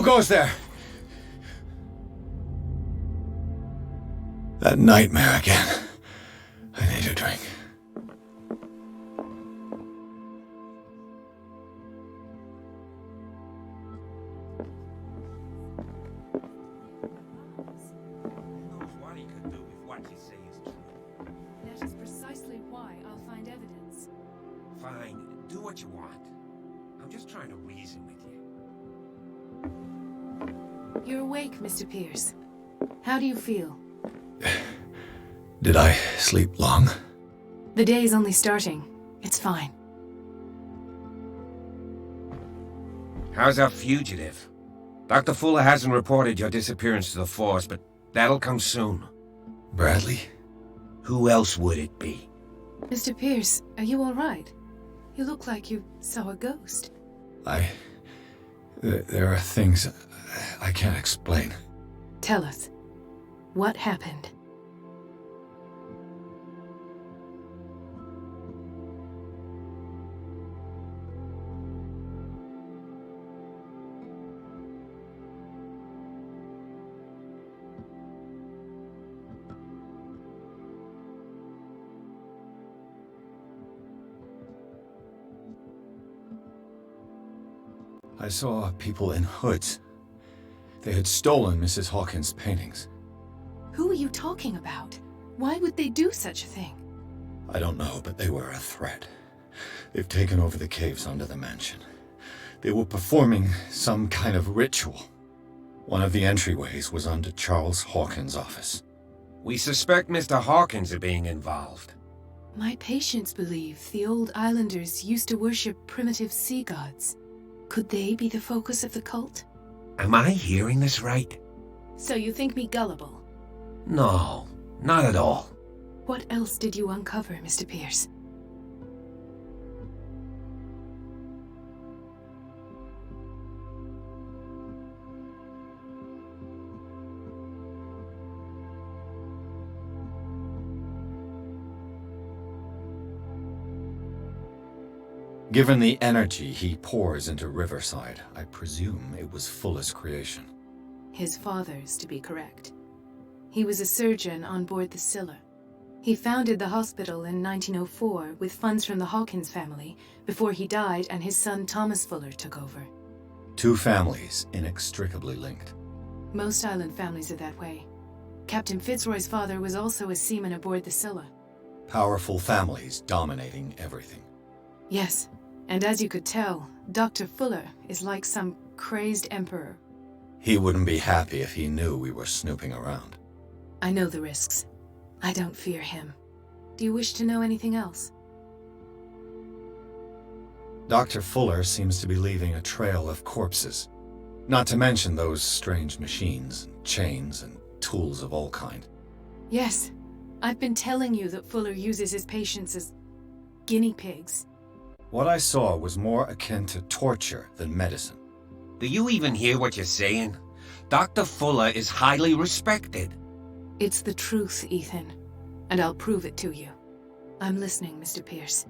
goes there? That nightmare again. I need a drink. That is precisely why I'll find evidence. Fine, do what you want. I'm just trying to reason with you. You're awake, Mr. Pierce. How do you feel? Did I sleep long? The day is only starting. It's fine. How's our fugitive? Dr. Fuller hasn't reported your disappearance to the force, but that'll come soon. Bradley? Who else would it be? Mr. Pierce, are you all right? You look like you saw a ghost. There are things I can't explain. Tell us. What happened? I saw people in hoods. They had stolen Mrs. Hawkins' paintings. Who are you talking about? Why would they do such a thing? I don't know, but they were a threat. They've taken over the caves under the mansion. They were performing some kind of ritual. One of the entryways was under Charles Hawkins' office. We suspect Mr. Hawkins of being involved. My patients believe the old islanders used to worship primitive sea gods. Could they be the focus of the cult? Am I hearing this right? So you think me gullible? No, not at all. What else did you uncover, Mr. Pierce? Given the energy he pours into Riverside, I presume it was Fuller's creation. His father's, to be correct. He was a surgeon on board the Scylla. He founded the hospital in 1904 with funds from the Hawkins family before he died and his son Thomas Fuller took over. Two families inextricably linked. Most island families are that way. Captain Fitzroy's father was also a seaman aboard the Scylla. Powerful families dominating everything. Yes, and as you could tell, Dr. Fuller is like some crazed emperor. He wouldn't be happy if he knew we were snooping around. I know the risks. I don't fear him. Do you wish to know anything else? Dr. Fuller seems to be leaving a trail of corpses. Not to mention those strange machines, and chains, and tools of all kind. Yes, I've been telling you that Fuller uses his patients as guinea pigs. What I saw was more akin to torture than medicine. Do you even hear what you're saying? Dr. Fuller is highly respected. It's the truth, Ethan, and I'll prove it to you. I'm listening, Mr. Pierce.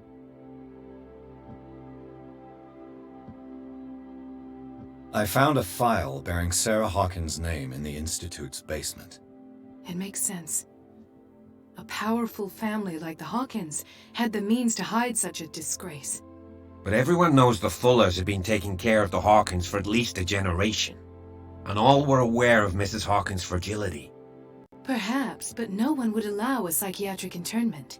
I found a file bearing Sarah Hawkins' name in the Institute's basement. It makes sense. A powerful family like the Hawkins had the means to hide such a disgrace. But everyone knows the Fullers have been taking care of the Hawkins for at least a generation. And all were aware of Mrs. Hawkins' fragility. Perhaps, but no one would allow a psychiatric internment.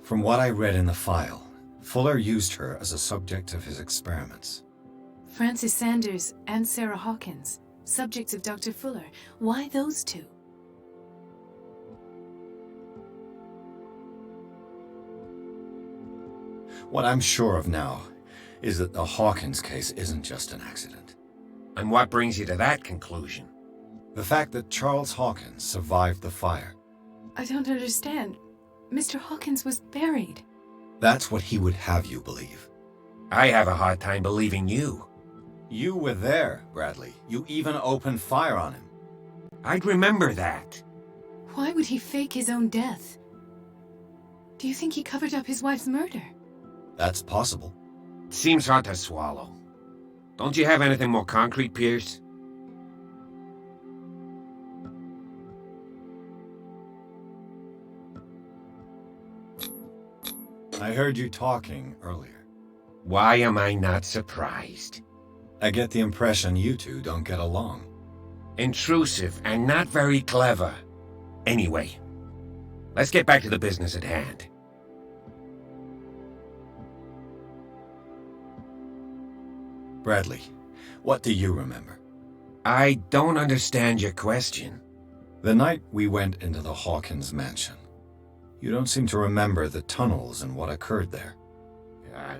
From what I read in the file, Fuller used her as a subject of his experiments. Francis Sanders and Sarah Hawkins, subjects of Dr. Fuller. Why those two? What I'm sure of now is that the Hawkins case isn't just an accident. And what brings you to that conclusion? The fact that Charles Hawkins survived the fire. I don't understand. Mr. Hawkins was buried. That's what he would have you believe. I have a hard time believing you. You were there, Bradley. You even opened fire on him. I'd remember that. Why would he fake his own death? Do you think he covered up his wife's murder? That's possible. Seems hard to swallow. Don't you have anything more concrete, Pierce? I heard you talking earlier. Why am I not surprised? I get the impression you two don't get along. Intrusive and not very clever. Anyway, let's get back to the business at hand. Bradley, what do you remember? I don't understand your question. The night we went into the Hawkins mansion. You don't seem to remember the tunnels and what occurred there.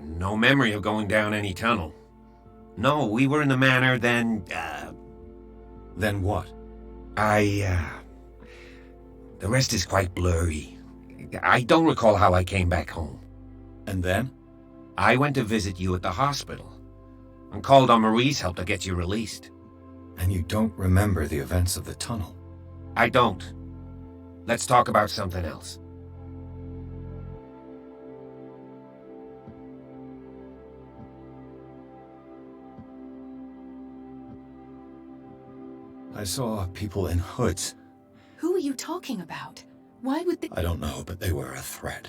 No memory of going down any tunnel. No, we were in the manor then, Then what? The rest is quite blurry. I don't recall how I came back home. And then? I went to visit you at the hospital and called on Marie's help to get you released. And you don't remember the events of the tunnel? I don't. Let's talk about something else. I saw people in hoods. Who are you talking about? Why would they— I don't know, but they were a threat.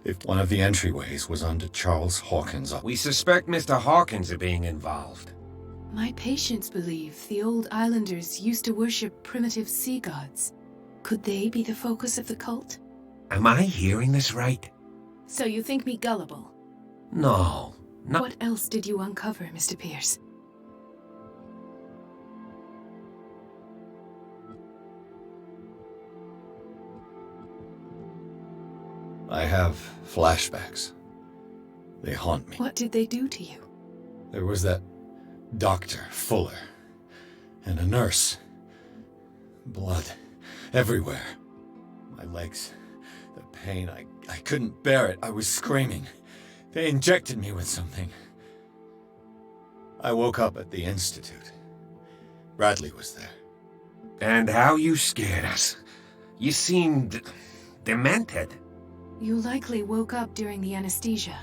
If one of the entryways was under Charles Hawkins' We suspect Mr. Hawkins of being involved. My patients believe the old islanders used to worship primitive sea gods. Could they be the focus of the cult? Am I hearing this right? So you think me gullible? No, not— What else did you uncover, Mr. Pierce? I have flashbacks. They haunt me. What did they do to you? There was that Dr. Fuller and a nurse. Blood everywhere. My legs, the pain, I couldn't bear it. I was screaming. They injected me with something. I woke up at the institute. Bradley was there. And how you scared us. You seemed demented. You likely woke up during the anesthesia.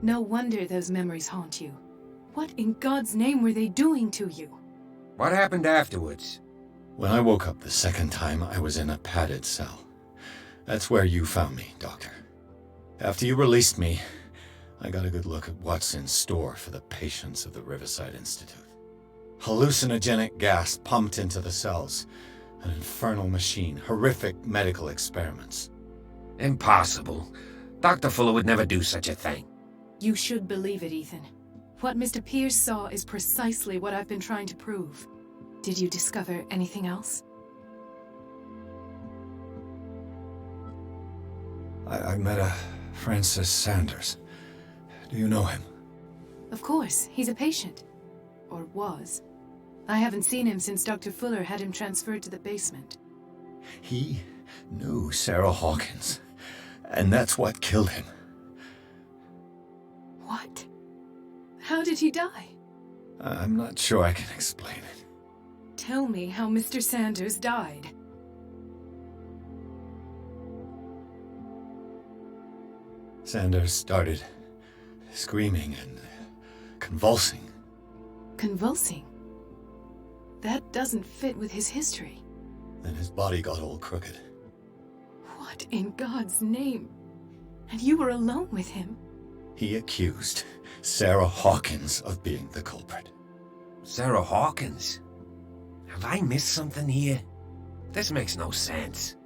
No wonder those memories haunt you. What in God's name were they doing to you? What happened afterwards? When I woke up the second time, I was in a padded cell. That's where you found me, Doctor. After you released me, I got a good look at what's in store for the patients of the Riverside Institute. Hallucinogenic gas pumped into the cells. An infernal machine, horrific medical experiments. Impossible. Dr. Fuller would never do such a thing. You should believe it, Ethan. What Mr. Pierce saw is precisely what I've been trying to prove. Did you discover anything else? I met a Francis Sanders. Do you know him? Of course, he's a patient. Or was. I haven't seen him since Dr. Fuller had him transferred to the basement. He knew Sarah Hawkins, and that's what killed him. What? How did he die? I'm not sure I can explain it. Tell me how Mr. Sanders died. Sanders started screaming and convulsing. Convulsing? That doesn't fit with his history. Then his body got all crooked. What in God's name? And you were alone with him? He accused Sarah Hawkins of being the culprit. Sarah Hawkins? Have I missed something here? This makes no sense.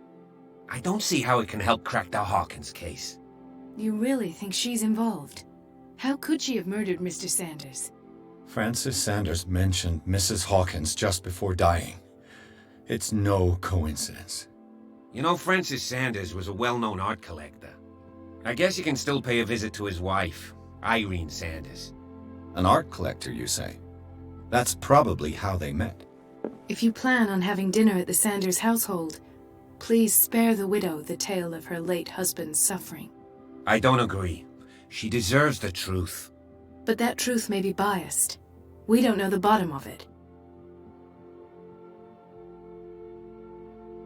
I don't see how it can help crack the Hawkins case. You really think she's involved? How could she have murdered Mr. Sanders? Francis Sanders mentioned Mrs. Hawkins just before dying. It's no coincidence. You know, Francis Sanders was a well-known art collector. I guess you can still pay a visit to his wife, Irene Sanders. An art collector, you say? That's probably how they met. If you plan on having dinner at the Sanders household, please spare the widow the tale of her late husband's suffering. I don't agree. She deserves the truth. But that truth may be biased. We don't know the bottom of it.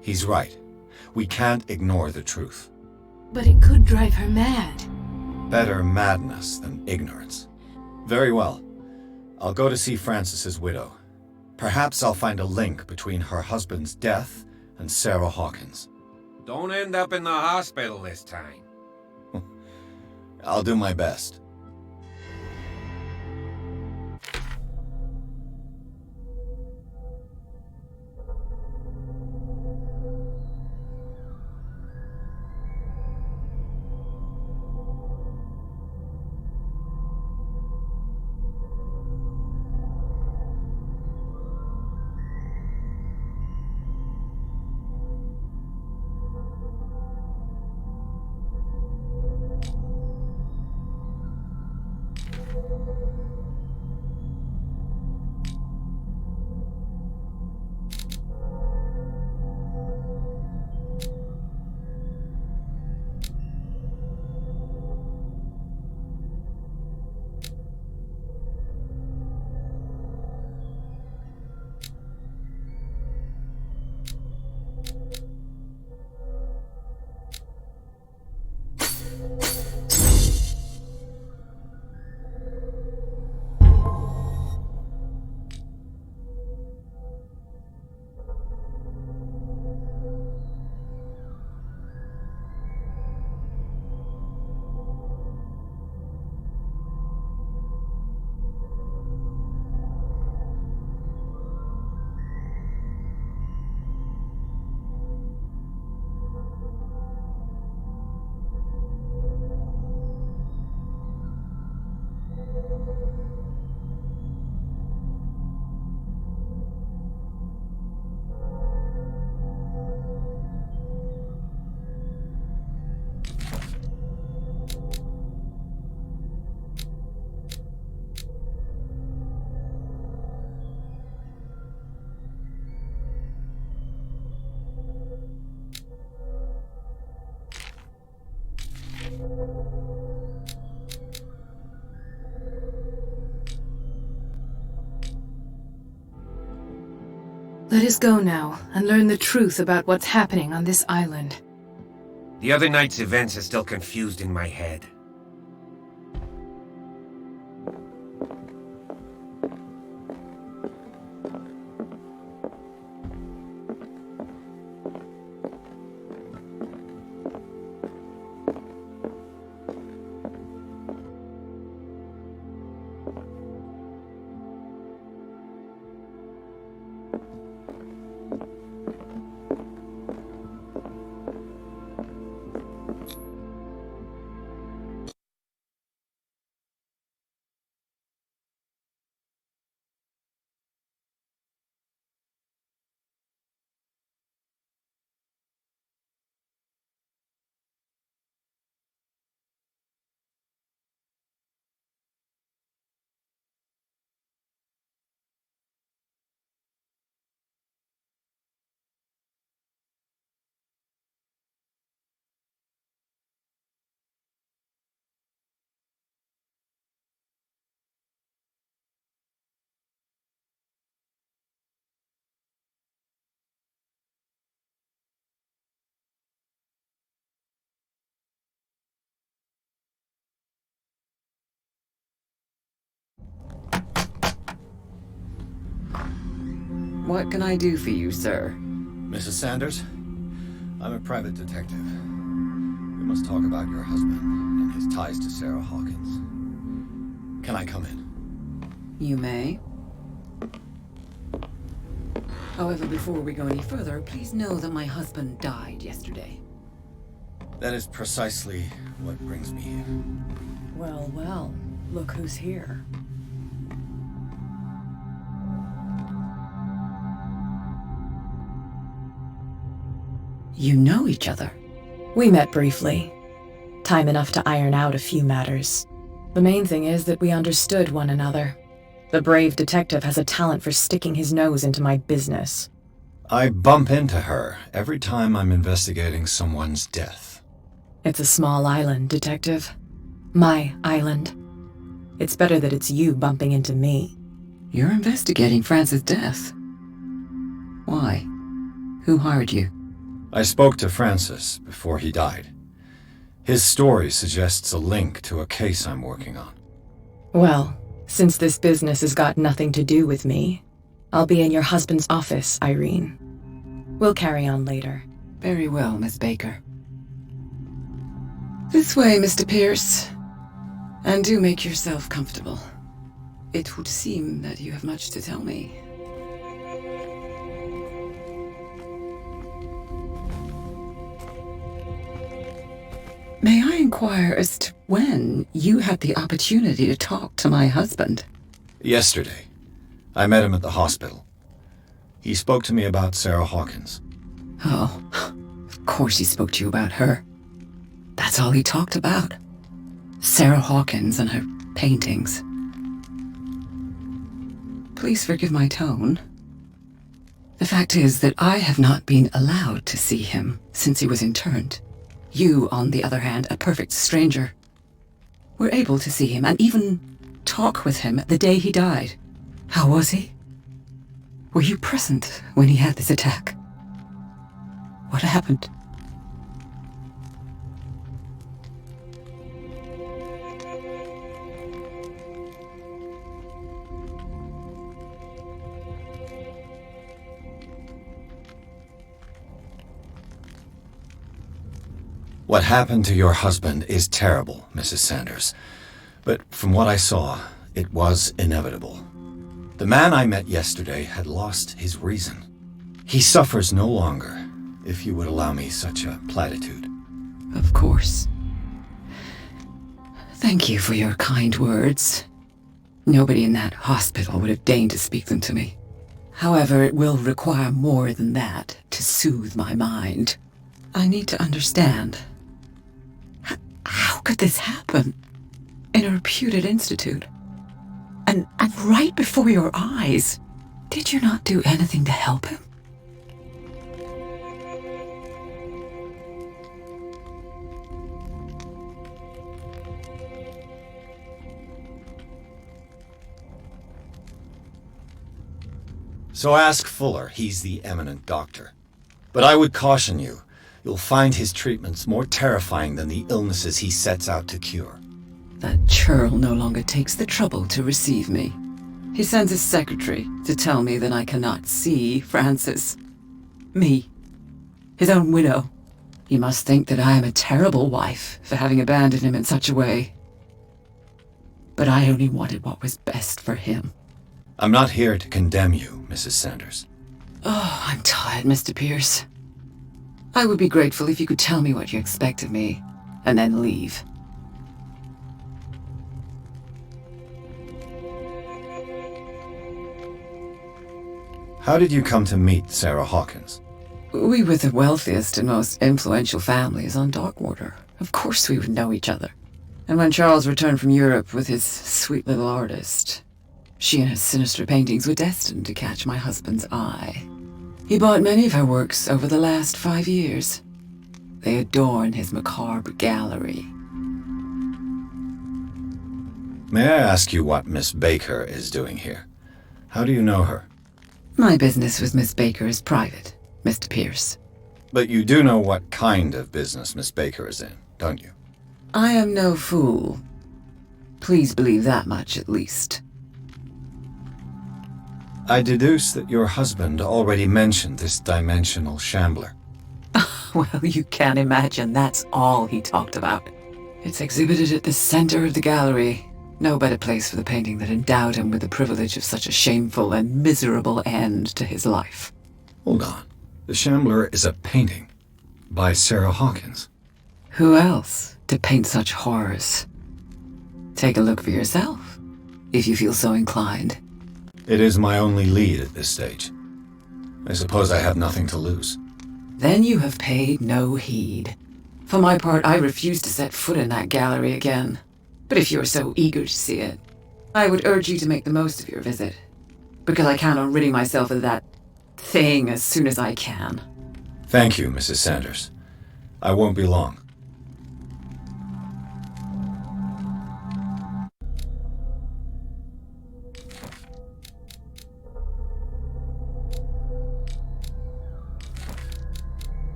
He's right. We can't ignore the truth. But it could drive her mad. Better madness than ignorance. Very well. I'll go to see Francis's widow. Perhaps I'll find a link between her husband's death and Sarah Hawkins. Don't end up in the hospital this time. I'll do my best. Let us go now and learn the truth about what's happening on this island. The other night's events are still confused in my head. What can I do for you, sir? Mrs. Sanders, I'm a private detective. We must talk about your husband and his ties to Sarah Hawkins. Can I come in? You may. However, before we go any further, please know that my husband died yesterday. That is precisely what brings me here. Well, well, look who's here. You know each other. We met briefly. Time enough to iron out a few matters. The main thing is that we understood one another. The brave detective has a talent for sticking his nose into my business. I bump into her every time I'm investigating someone's death. It's a small island, Detective. My island. It's better that it's you bumping into me. You're investigating Francis' death. Why? Who hired you? I spoke to Francis before he died. His story suggests a link to a case I'm working on. Well, since this business has got nothing to do with me, I'll be in your husband's office, Irene. We'll carry on later. Very well, Miss Baker. This way, Mr. Pierce. And do make yourself comfortable. It would seem that you have much to tell me. May I inquire as to when you had the opportunity to talk to my husband? Yesterday. I met him at the hospital. He spoke to me about Sarah Hawkins. Oh, of course he spoke to you about her. That's all he talked about. Sarah Hawkins and her paintings. Please forgive my tone. The fact is that I have not been allowed to see him since he was interned. You, on the other hand, a perfect stranger, were able to see him and even talk with him the day he died. How was he? Were you present when he had this attack? What happened? What happened to your husband is terrible, Mrs. Sanders. But from what I saw, it was inevitable. The man I met yesterday had lost his reason. He suffers no longer, if you would allow me such a platitude. Of course. Thank you for your kind words. Nobody in that hospital would have deigned to speak them to me. However, it will require more than that to soothe my mind. I need to understand. How could this happen? In a reputed institute? And right before your eyes? Did you not do anything to help him? So ask Fuller, he's the eminent doctor. But I would caution you, you'll find his treatments more terrifying than the illnesses he sets out to cure. That churl no longer takes the trouble to receive me. He sends his secretary to tell me that I cannot see Francis. Me. His own widow. He must think that I am a terrible wife for having abandoned him in such a way. But I only wanted what was best for him. I'm not here to condemn you, Mrs. Sanders. Oh, I'm tired, Mr. Pierce. I would be grateful if you could tell me what you expect of me, and then leave. How did you come to meet Sarah Hawkins? We were the wealthiest and most influential families on Darkwater. Of course we would know each other. And when Charles returned from Europe with his sweet little artist, she and her sinister paintings were destined to catch my husband's eye. He bought many of her works over the last 5 years. They adorn his macabre gallery. May I ask you what Miss Baker is doing here? How do you know her? My business with Miss Baker is private, Mr. Pierce. But you do know what kind of business Miss Baker is in, don't you? I am no fool. Please believe that much, at least. I deduce that your husband already mentioned this dimensional shambler. Well, you can imagine that's all he talked about. It's exhibited at the center of the gallery. No better place for the painting that endowed him with the privilege of such a shameful and miserable end to his life. Hold on. The shambler is a painting by Sarah Hawkins. Who else to paint such horrors? Take a look for yourself, if you feel so inclined. It is my only lead at this stage. I suppose I have nothing to lose. Then you have paid no heed. For my part, I refuse to set foot in that gallery again. But if you're so eager to see it, I would urge you to make the most of your visit. Because I count on ridding myself of that thing as soon as I can. Thank you, Mrs. Sanders. I won't be long.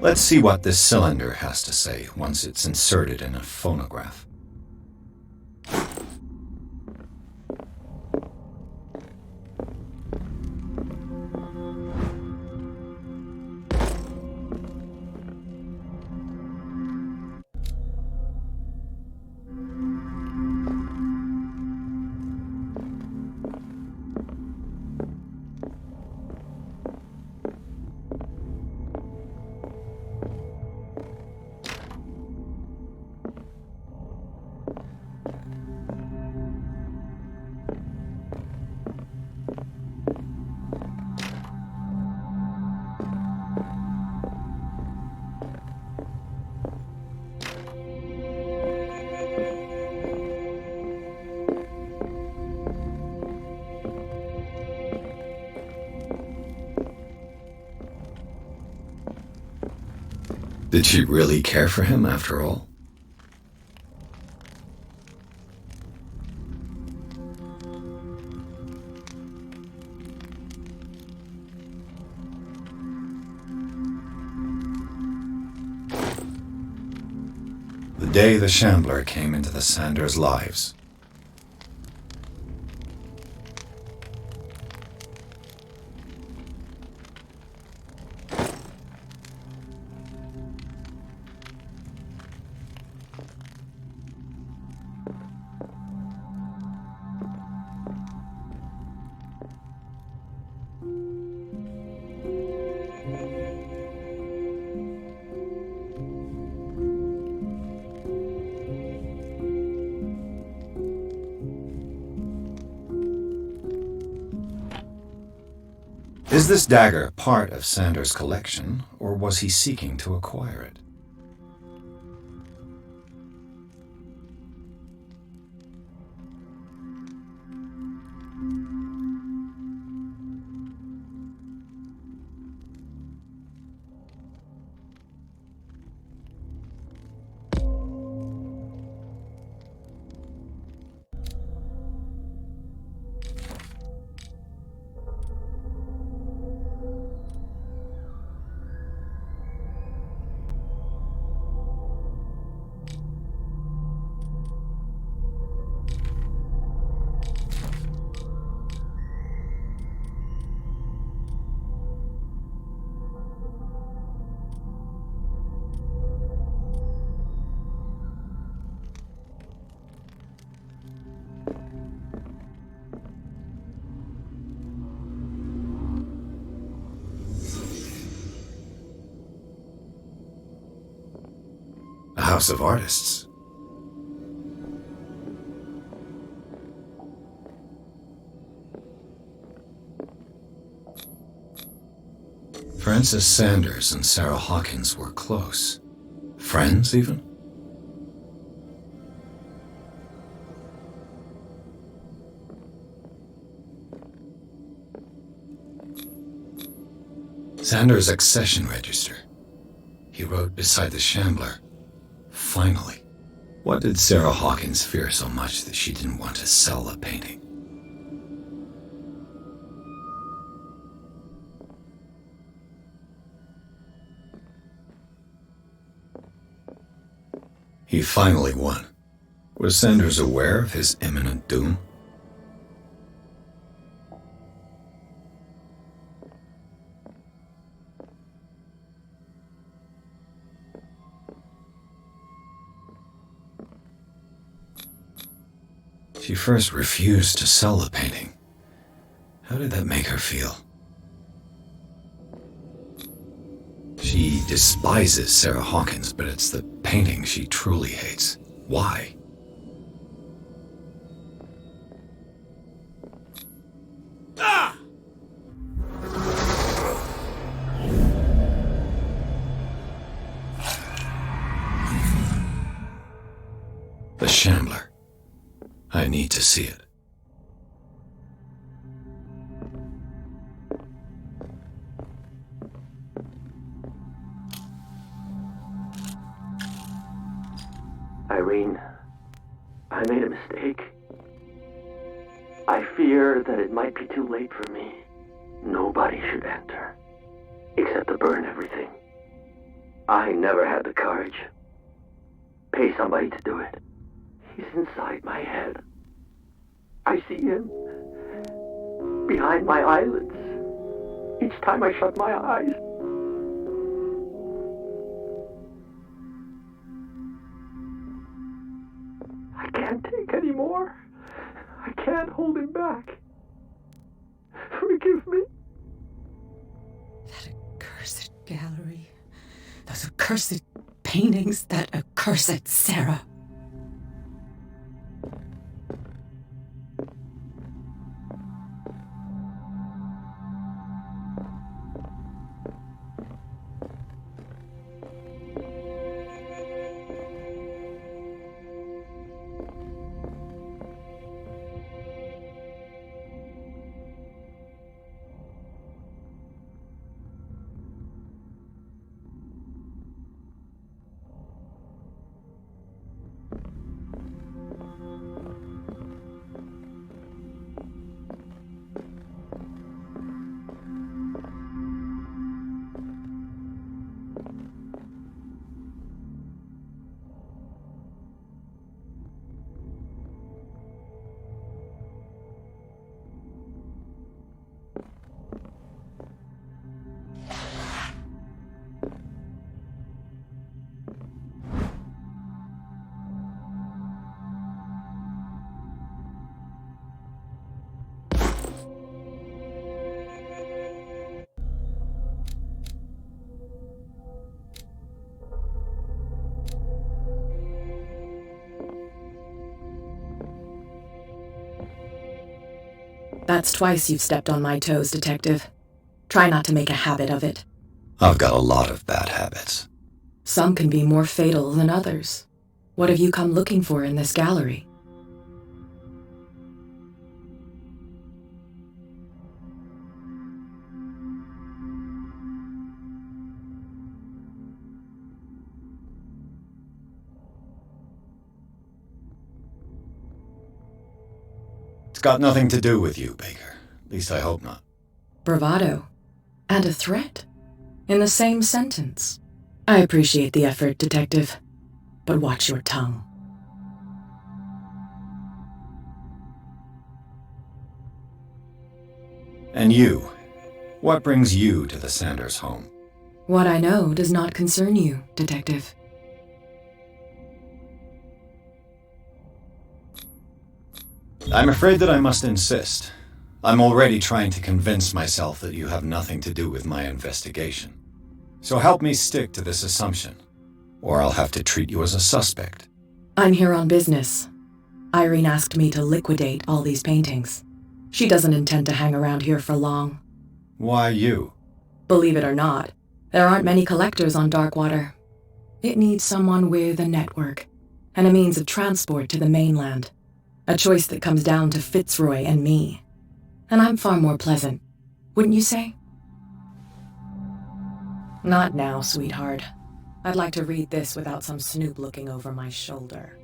Let's see what this cylinder has to say once it's inserted in a phonograph. Did she really care for him after all? The day the Shambler came into the Sanders' lives. Is this dagger part of Sanders' collection, or was he seeking to acquire it? A house of artists. Francis Sanders and Sarah Hawkins were close. Friends, even? Sanders' accession register. He wrote beside the Shambler, "Finally." What did Sarah Hawkins fear so much that she didn't want to sell the painting? He finally won. Was Sanders aware of his imminent doom? She first refused to sell the painting. How did that make her feel? She despises Sarah Hawkins, but it's the painting she truly hates. Why? The Shambler. I need to see it. Irene, I made a mistake. I fear that it might be too late for me. Nobody should enter, except to burn everything. I never had the courage. Pay somebody to do it. He's inside my head. I see him behind my eyelids each time I shut my eyes. I can't take any more. I can't hold him back. Forgive me. That accursed gallery. Those accursed paintings. That accursed Sarah. That's twice you've stepped on my toes, Detective. Try not to make a habit of it. I've got a lot of bad habits. Some can be more fatal than others. What have you come looking for in this gallery? It's got nothing to do with you, Baker. At least I hope not. Bravado. And a threat. In the same sentence. I appreciate the effort, Detective. But watch your tongue. And you? What brings you to the Sanders home? What I know does not concern you, Detective. I'm afraid that I must insist. I'm already trying to convince myself that you have nothing to do with my investigation. So help me stick to this assumption, or I'll have to treat you as a suspect. I'm here on business. Irene asked me to liquidate all these paintings. She doesn't intend to hang around here for long. Why you? Believe it or not, there aren't many collectors on Darkwater. It needs someone with a network, and a means of transport to the mainland. A choice that comes down to Fitzroy and me. And I'm far more pleasant, wouldn't you say? Not now, sweetheart. I'd like to read this without some snoop looking over my shoulder.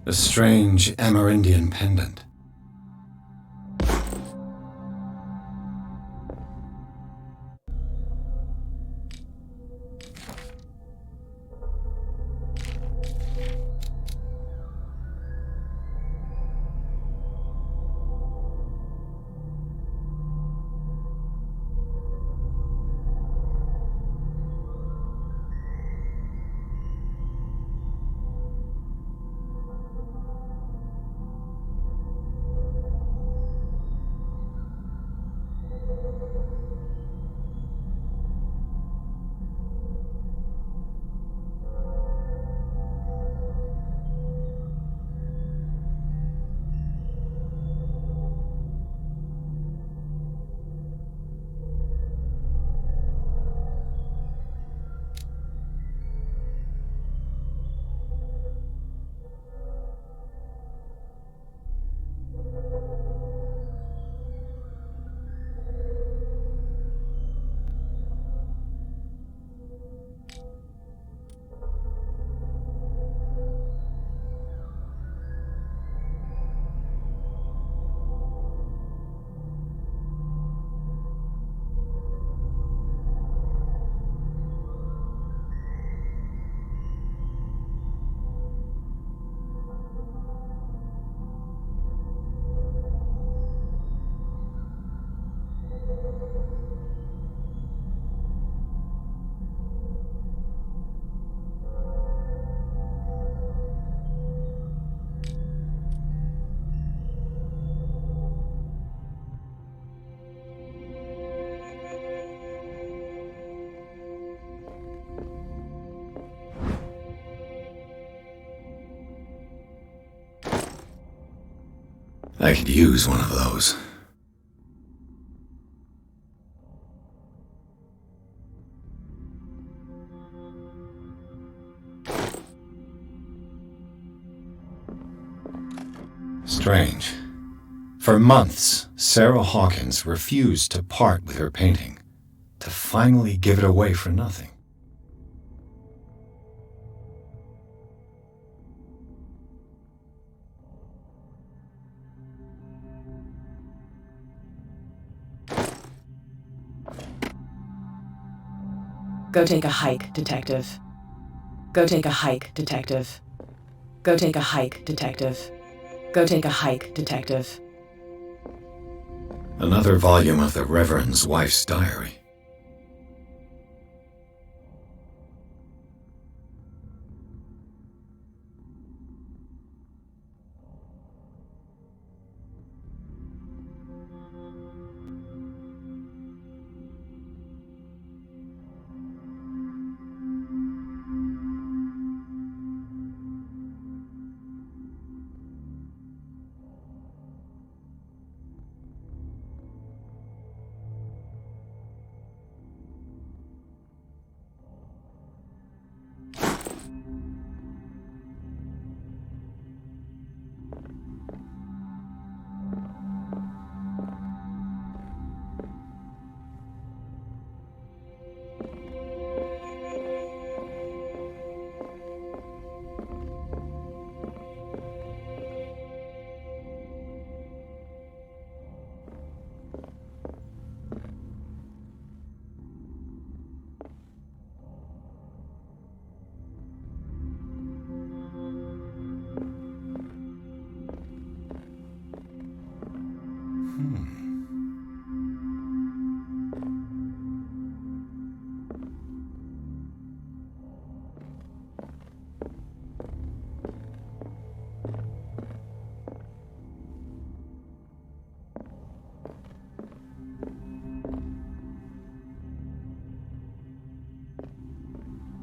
A strange Amerindian pendant. I could use one of those. Strange. For months, Sarah Hawkins refused to part with her painting, to finally give it away for nothing. Go take a hike, detective. Go take a hike, detective. Go take a hike, detective. Go take a hike, detective. Another volume of the Reverend's wife's diary.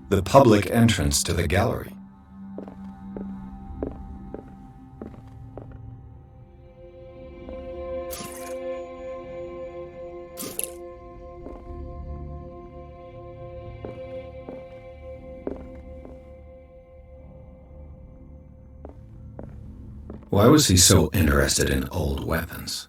The public entrance to the gallery. Why was he so interested in old weapons?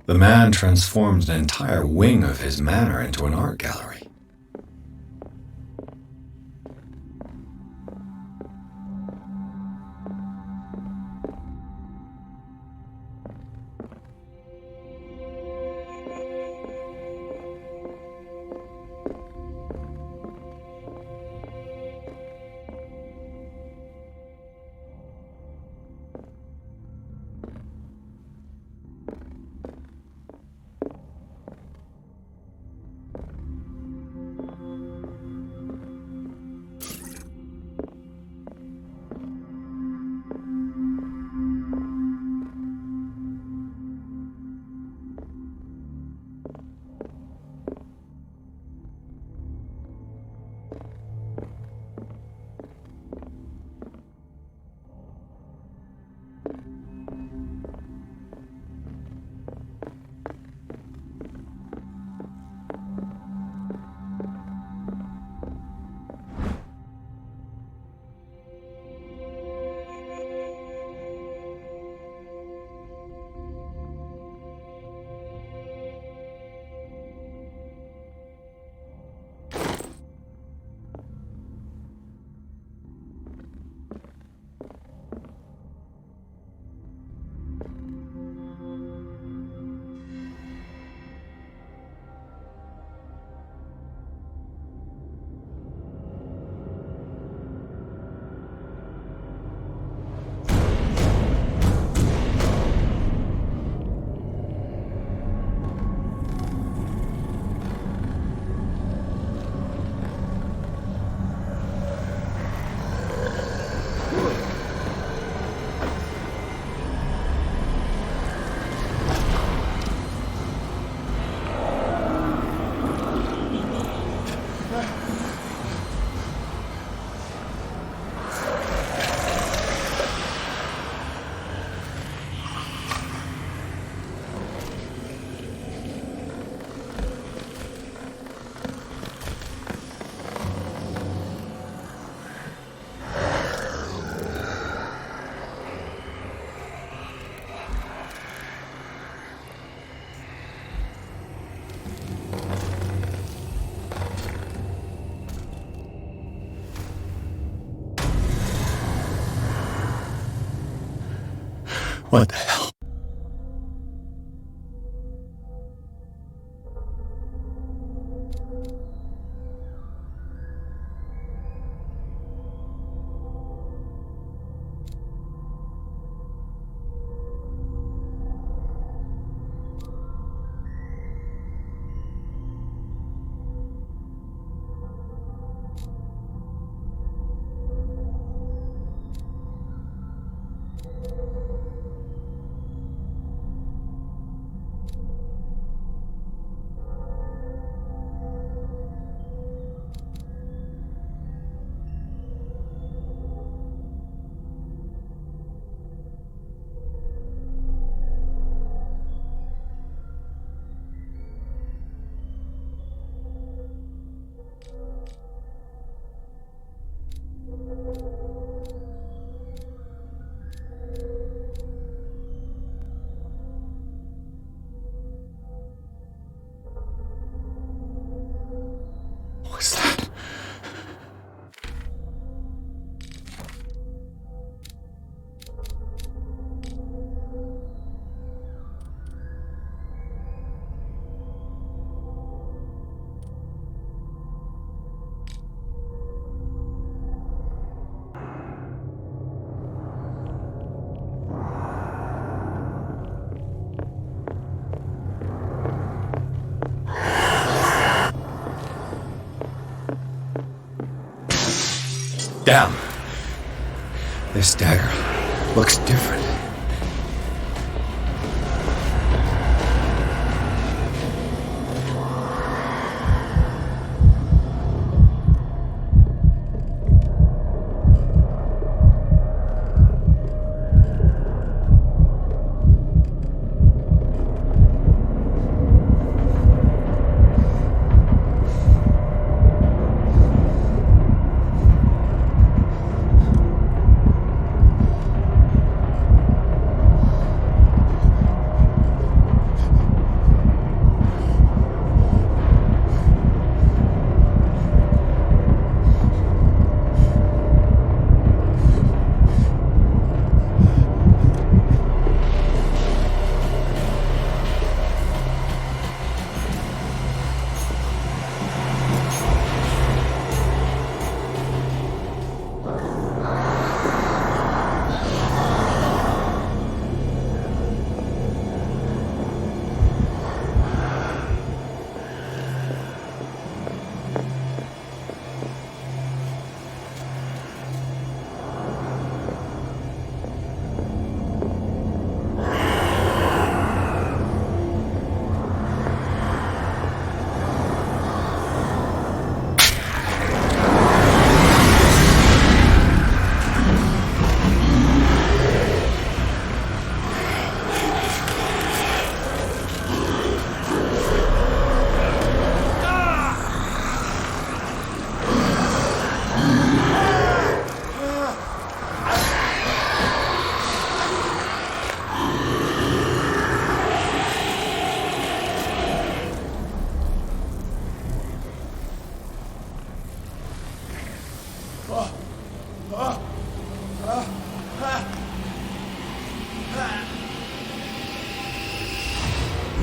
The man transformed an entire wing of his manor into an art gallery. What the hell? What's that? Damn. This dagger looks different.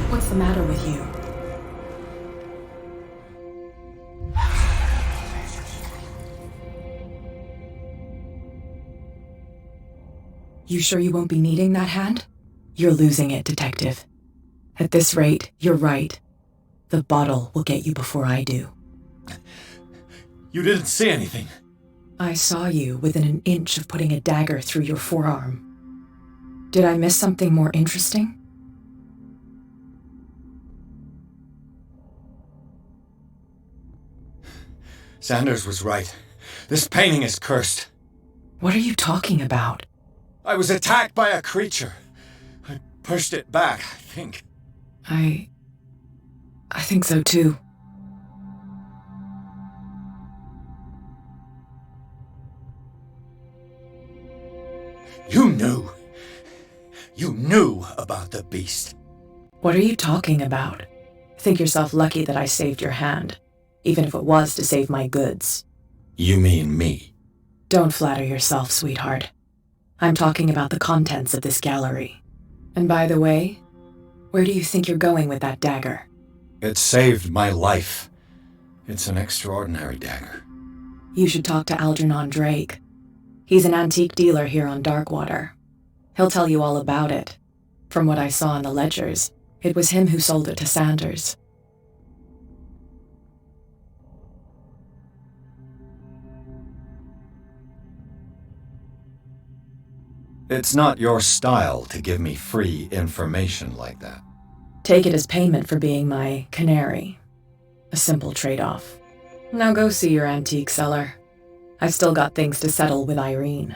What's the matter with you? You sure you won't be needing that hand? You're losing it, Detective. At this rate, you're right. The bottle will get you before I do. You didn't see anything. I saw you within an inch of putting a dagger through your forearm. Did I miss something more interesting? Sanders was right. This painting is cursed. What are you talking about? I was attacked by a creature. I pushed it back, I think. I think so too. You knew. You knew about the beast. What are you talking about? Think yourself lucky that I saved your hand, even if it was to save my goods. You mean me? Don't flatter yourself, sweetheart. I'm talking about the contents of this gallery. And by the way, where do you think you're going with that dagger? It saved my life. It's an extraordinary dagger. You should talk to Algernon Drake. He's an antique dealer here on Darkwater. He'll tell you all about it. From what I saw in the ledgers, it was him who sold it to Sanders. It's not your style to give me free information like that. Take it as payment for being my canary. A simple trade-off. Now go see your antique seller. I've still got things to settle with Irene.